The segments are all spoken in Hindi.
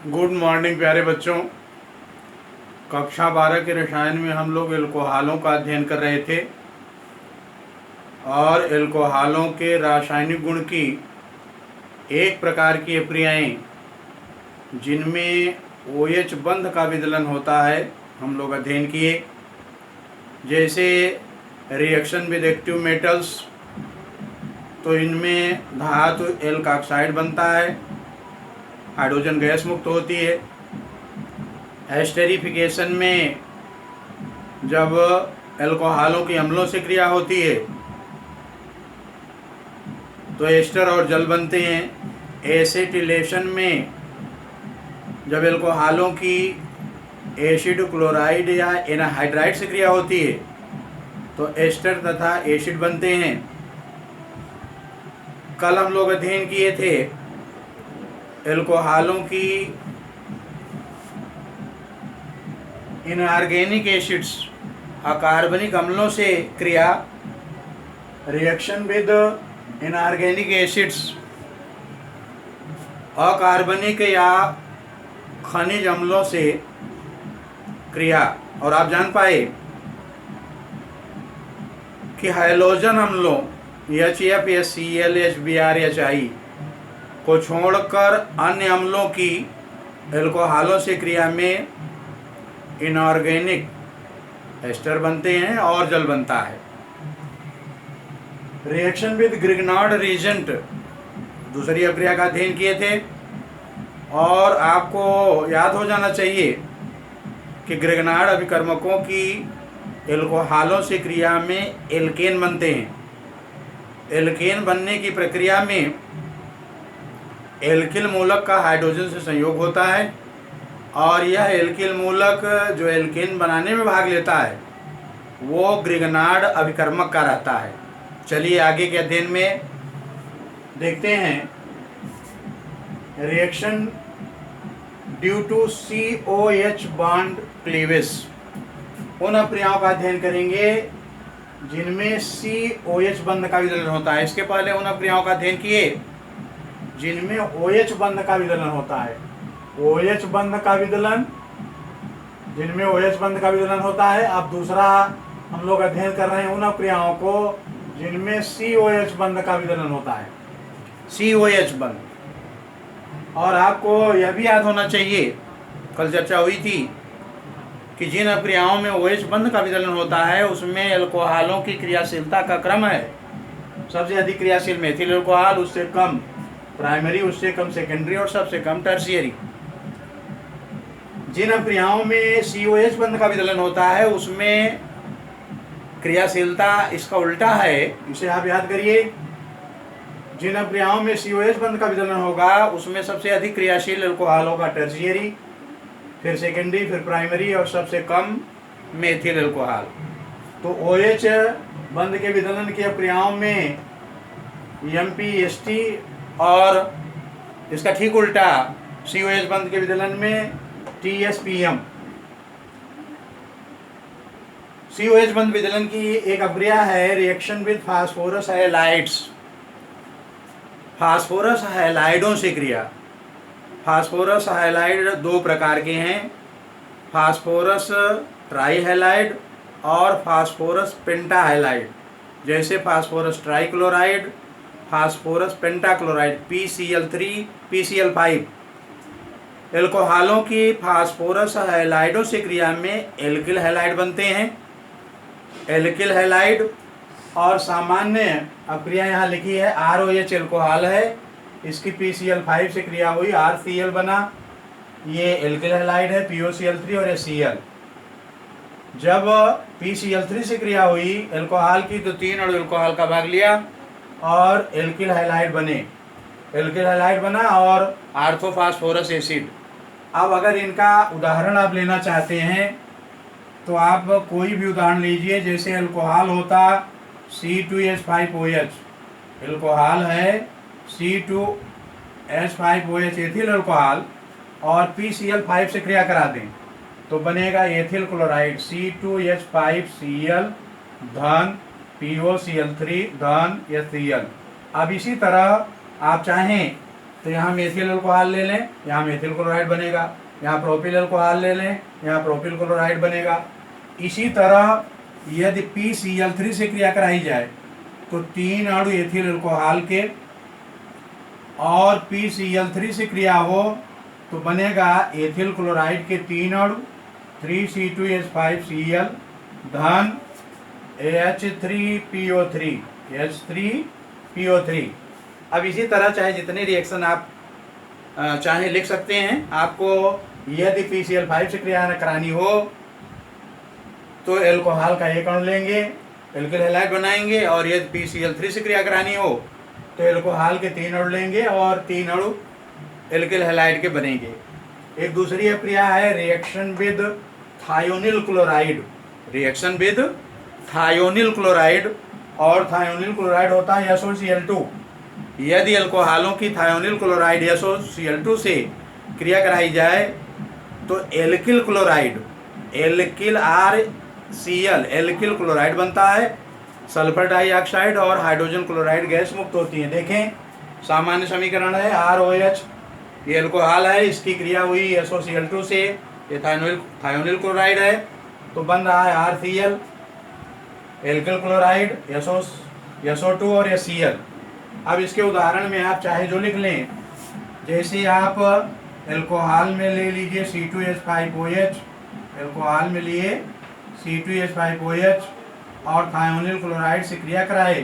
गुड मॉर्निंग प्यारे बच्चों। कक्षा 12 के रसायन में हम लोग एल्कोहलों का अध्ययन कर रहे थे और एल्कोहलों के रासायनिक गुण की एक प्रकार की अप्रियाएँ जिनमें OH बंध का विदलन होता है हम लोग अध्ययन किए। जैसे रिएक्शन विद एक्टिव मेटल्स, तो इनमें धातु एल्काक्साइड बनता है, हाइड्रोजन गैस मुक्त होती है। एस्टेरिफिकेशन में जब एल्कोहलों की अम्लों से क्रिया होती है तो एस्टर और जल बनते हैं। एसिटिलेशन में जब एल्कोहलों की एसिड क्लोराइड या एनहाइड्राइड से क्रिया होती है तो एस्टर तथा एसिड बनते हैं। कल हम लोग अध्ययन किए थे एल्कोहलों की इनऑर्गेनिक एसिड्स अकार्बनिक अम्लों से क्रिया, रिएक्शन विद इनऑर्गेनिक एसिड्स अकार्बनिक या खनिज अम्लों से क्रिया। और आप जान पाए कि hydrogen अम्लों HF, HCl, HBr, HI को छोड़कर अन्य अम्लों की एल्कोहलों से क्रिया में इनऑर्गेनिक एस्टर बनते हैं और जल बनता है। रिएक्शन विद ग्रिग्नार्ड रीजेंट दूसरी अभिक्रिया का अध्ययन किए थे और आपको याद हो जाना चाहिए कि ग्रिग्नार्ड अभिकर्मकों की एल्कोहलों से क्रिया में एल्केन बनते हैं। एल्केन बनने की प्रक्रिया में एल्किल मूलक का हाइड्रोजन से संयोग होता है और यह एल्किल मूलक जो एल्केन बनाने में भाग लेता है वो ग्रिग्नार्ड अभिकर्मक का रहता है। चलिए आगे के अध्ययन में देखते हैं। Reaction due to COH bond cleavage, उन अभिक्रियाओं का अध्ययन करेंगे जिनमें COH बंध का विदलन होता है। इसके पहले उन अभिक्रियाओं का अध्ययन किए जिनमें OH बंध का विदलन होता है। OH बंध का विदलन, जिनमें OH बंध का विदलन होता है। अब दूसरा हम लोग अध्ययन कर रहे हैं उन अभिक्रियाओं को जिनमें COH बंध का विदलन होता है, COH बंध। और आपको यह भी याद होना चाहिए, कल चर्चा हुई थी कि जिन अभिक्रियाओं में OH बंध का विदलन होता है उसमें एल्कोहलों की क्रियाशीलता का क्रम है। सबसे अधिक क्रियाशील मेथिल एल्कोहल, उससे कम प्राइमरी, उससे कम सेकेंडरी और सबसे कम टर्शियरी। जिन अभिक्रियाओं में COH बंध का विदलन होता है उसमें क्रियाशीलता इसका उल्टा है, इसे आप याद करिए। जिन अभिक्रियाओं में COH बंध का विदलन होगा उसमें सबसे अधिक क्रियाशील एल्कोहल होगा टर्शियरी, फिर सेकेंडरी, फिर प्राइमरी और सबसे कम मेथिल एल्कोहल। तो OH बंध के विदलन की अभिक्रियाओं में MPST और इसका ठीक उल्टा COH बंध के विदलन में TSPM। COH बंध विदलन की एक अभिक्रिया है reaction with phosphorus halides, phosphorus हैलाइडों से क्रिया। फास्फोरस हैलाइड दो प्रकार के हैं, फास्फोरस ट्राईहैलाइड और फास्फोरस पेंटाहैलाइड। जैसे phosphorus trichloride, phosphorus pentachloride, PCl3, PCl5। एल्कोहलों की फास्फोरस हैलाइडों से क्रिया में एल्किल हैलाइड बनते हैं, एल्किल हैलाइड। और सामान्य अभिक्रिया यहाँ लिखी है, ROH एल्कोहल है, इसकी PCl5 से क्रिया हुई, RCl बना, ये एल्किल हैलाइड है, POCl3 और HCl। जब PCl3 से क्रिया हुई एल्कोहल की तो 3 अणु एल्कोहल का भाग लिया और एल्किल हैलाइड बने, एल्किल हैलाइड बना और आर्थोफास्फोरस एसिड। अब अगर इनका उदाहरण आप लेना चाहते हैं तो आप कोई भी उदाहरण लीजिए। जैसे एल्कोहल होता C2H5OH, एल्कोहल है C2H5OH एथिल एल्कोहल, और PCl5 से क्रिया करा दें तो बनेगा एथिल क्लोराइड C2H5Cl धन POCl3 धन HCl। अब इसी तरह आप चाहें तो यहाँ मेथिल अल्कोहल ले लें, यहाँ मेथिल क्लोराइड बनेगा। यहाँ प्रोपिल अल्कोहल ले लें, यहाँ प्रोपिल क्लोराइड बनेगा। इसी तरह यदि PCl3 से क्रिया कराई जाए तो 3 अणु एथिल अल्कोहल के, और PCl3 से क्रिया हो तो बनेगा एथिल क्लोराइड के 3 अणु 3C2H5Cl धन H3PO3 H3PO3। अब इसी तरह चाहे जितने रिएक्शन आप चाहे लिख सकते हैं। आपको यदि PCl5 से क्रिया करानी हो तो एल्कोहल का 1 अणु लेंगे, एल्किल हैलाइड बनाएंगे, और यदि PCl3 से क्रिया करानी हो तो एल्कोहल के 3 अणु लेंगे और 3 अणु एल्किल हैलाइड के बनेंगे। एक दूसरी क्रिया है reaction with thionyl chloride, reaction with thionyl chloride, और थायोनिल क्लोराइड होता है SOCl2। यदि अल्कोहलों की थायोनिल क्लोराइड SOCl2 से क्रिया कराई जाए तो alkyl chloride, alkyl RCl alkyl chloride बनता है, सल्फर डाइऑक्साइड और हाइड्रोजन क्लोराइड गैस मुक्त होती है। देखें सामान्य समीकरण है ROH, ये एल्कोहल है, इसकी क्रिया हुई SOCl2 से, ये थायोनिल क्लोराइड है, तो बन रहा है RCl एल्किल क्लोराइड SO2 और HCl। अब इसके उदाहरण में आप चाहे जो लिख लें, जैसे आप एल्कोहल में ले लीजिए C2H5OH, एल्कोहल में लिए C2H5OH और थायोनिल क्लोराइड से क्रिया कराए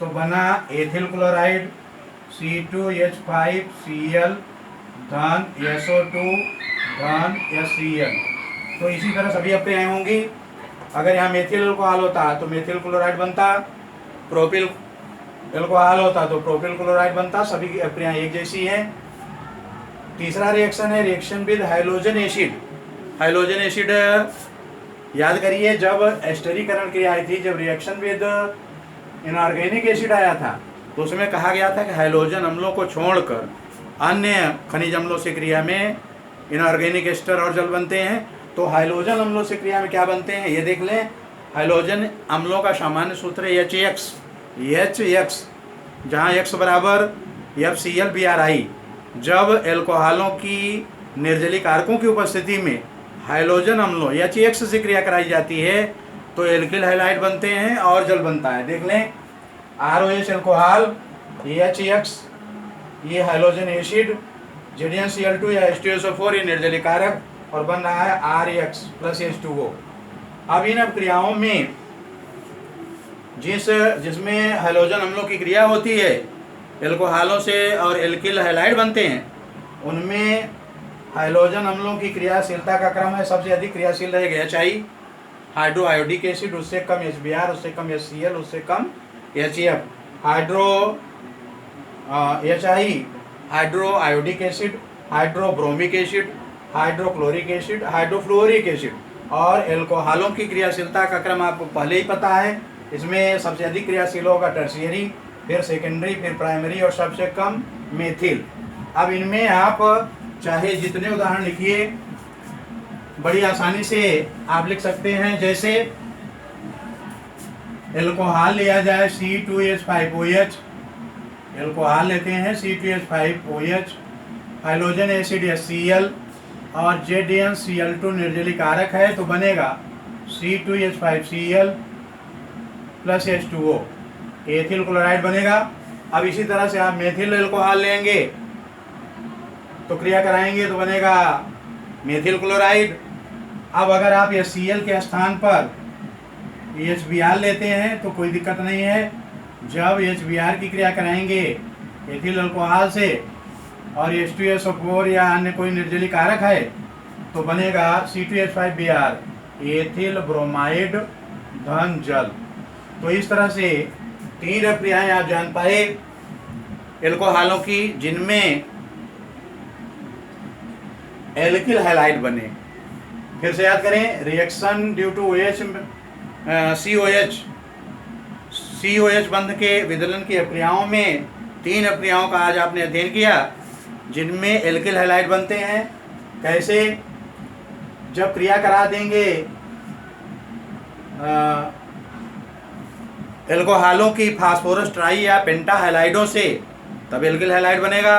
तो बना एथिल क्लोराइड C2H5Cl धन SO2 धन HCl। तो इसी तरह सभी अक्रियाएं होंगी। अगर यहाँ मेथिल अल्कोहल होता तो मेथिल क्लोराइड बनता, प्रोपिल अल्कोहल होता तो प्रोपिल क्लोराइड बनता। सभी की अक्रियाएं एक जैसी हैं। तीसरा रिएक्शन है reaction with hydrogen acid. Hydrogen acid याद करिए, जब एस्टरीकरण क्रिया आई थी, जब रिएक्शन विद इनऑर्गेनिक एसिड आया था तो उसमें कहा गया था कि हाइड्रोजन अम्लों को छोड़कर अन्य खनिज अम्लों से क्रिया में इनऑर्गेनिक एस्टर और जल बनते हैं। तो हाइड्रोजन अम्लों से क्रिया में क्या बनते हैं ये देख लें। हाइड्रोजन अम्लों का सामान्य सूत्र है HX, जहाँ X बराबर FCl-Bri। जब एल्कोहलों की निर्जलीय कारकों की उपस्थिति में हाइड्रोजन अम्लों HX से क्रिया कराई जाती है तो एल्किल हैलाइड बनते हैं और जल बनता है। देख लें ROH एल्कोहल, HX ये हाइड्रोजन एसिड, ZnCl2 या H2SO4 ये निर्जलीय कारक, और बन रहा है RX प्लस H2O। अब इन क्रियाओं में जिसमें हाइड्रोजन अम्लों की क्रिया होती है एल्कोहलों से और एल्किल हैलाइड बनते हैं, उनमें हाइड्रोजन अम्लों की क्रियाशीलता का क्रम है, सबसे अधिक क्रियाशील रहेगा HI हाइड्रो आयोडिक एसिड, उससे कम HBr, उससे कम HCl, उससे कम HF। HI hydro iodic acid, hydrobromic acid, hydrochloric acid, hydrofluoric acid. और एल्कोहलों की क्रियाशीलता का क्रम आपको पहले ही पता है। इसमें सबसे अधिक क्रियाशील होगा टर्शियरी, फिर सेकेंडरी, फिर प्राइमरी और सबसे कम मेथिल। अब इनमें आप चाहे जितने उदाहरण लिखिए बड़ी आसानी से आप लिख सकते हैं। जैसे एल्कोहल लिया जाए C2H5OH, एल्कोहल लेते हैं C2H5OH, हाइड्रोजन एसिड HCl और ZnCl2 निर्जलीय कारक है तो बनेगा C2H5Cl plus H2O, ethyl chloride बनेगा। अब इसी तरह से आप मेथिल एल्कोहल लेंगे तो क्रिया कराएंगे तो बनेगा मेथिल क्लोराइड। अब अगर आप HCl के स्थान पर HBr लेते हैं तो कोई दिक्कत नहीं है। जब HBr की क्रिया कराएंगे एथिल अल्कोहल से और H2SO4 या अन्य कोई निर्जलीय कारक है तो बनेगा C2H5Br, एथिल ब्रोमाइड धन जल। तो इस तरह से 3 क्रियाएं आप जान पाए एल्कोहलों की जिनमें एल्किल हैलाइड बने। फिर से याद करें, रिएक्शन ड्यू टू COH बंध के विदलन की अक्रियाओं में 3 अक्रियाओं का आज आपने अध्ययन किया जिनमें एल्किल हैलाइड बनते हैं। कैसे? जब क्रिया करा देंगे एल्कोहलों की फास्फोरस ट्राई या पेंटा हैलाइडों से तब एल्किल हैलाइड बनेगा।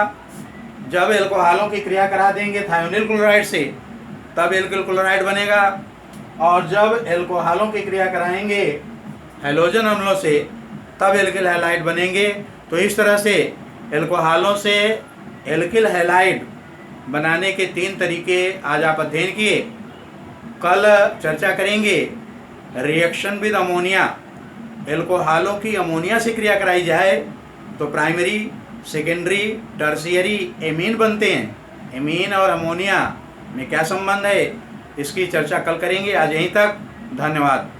जब एल्कोहलों की क्रिया करा देंगे थायोनिल क्लोराइड से तब एल्किल क्लोराइड बनेगा, और जब एल्कोहलों की क्रिया कराएंगे हैलोजन अम्लों से तब एल्किल हैलाइड बनेंगे। तो इस तरह से एल्कोहलों से एल्किल हैलाइड बनाने के 3 तरीके आज आप अध्ययन किए। कल चर्चा करेंगे रिएक्शन विद अमोनिया। एल्कोहलों की अमोनिया से क्रिया कराई जाए तो प्राइमरी, सेकेंडरी, टर्शियरी एमीन बनते हैं। एमीन और अमोनिया में क्या संबंध है, इसकी चर्चा कल करेंगे। आज यहीं तक, धन्यवाद।